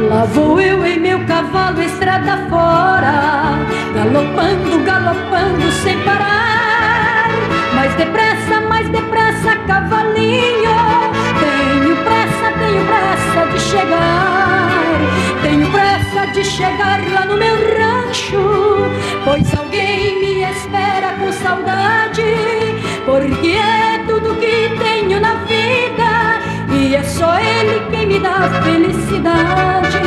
Lá vou eu em meu cavalo estrada fora, galopando, galopando sem parar. Mais depressa, cavalinho, tenho pressa de chegar. Tenho pressa de chegar lá no meu rancho, pois alguém me espera com saudade. Porque é tudo que tenho na vida e é só ele quem me dá felicidade.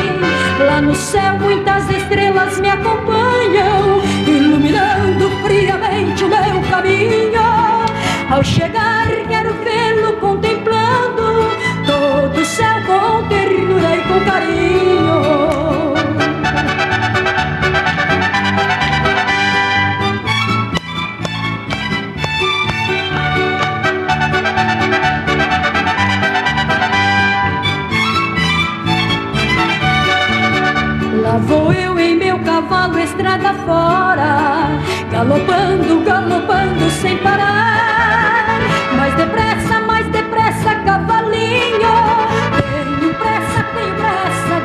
Lá no céu muitas estrelas me acompanham, iluminando friamente o meu caminho. Ao chegar quero vê-lo contemplando todo o céu com ternura e com carinho. Lá vou eu em meu cavalo estrada fora, galopando, galopando sem parar. Mais depressa, cavalinho, tenho pressa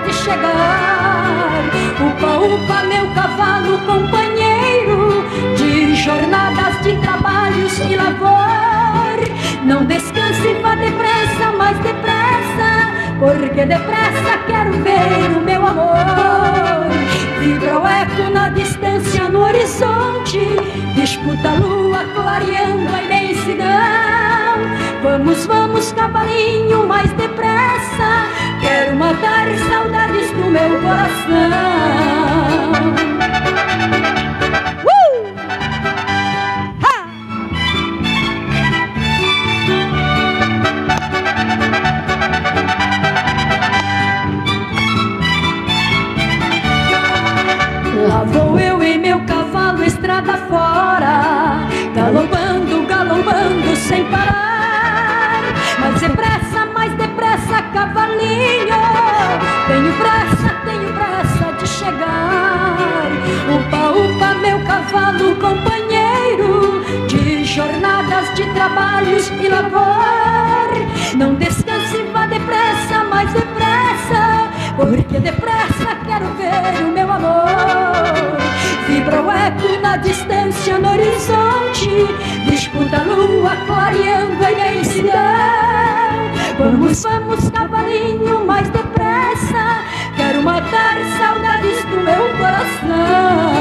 de chegar. Upa, upa, meu cavalo companheiro de jornadas, de trabalhos e labor. Não descanse, vá depressa, mais depressa, porque depressa quero ver o meu amor. Vibra o eco na distância, no horizonte, disputa a lua clareando a imensidão. Vamos, vamos, cavalinho, mais depressa, quero matar saudades do meu coração. Lá vou eu em meu cavalo estrada fora, galopando, galopando sem parar. Mais depressa, cavalinho, tenho pressa de chegar. Upa, upa, meu cavalo companheiro de jornadas, de trabalhos e labor. Não descanse, vá depressa, mais depressa, porque depressa quero ver o meu amor. Vibra o eco na distância, no horizonte, disputa a lua clareando a imensidão. Vamos, vamos, cavalinho, mais depressa, quero matar saudades do meu coração.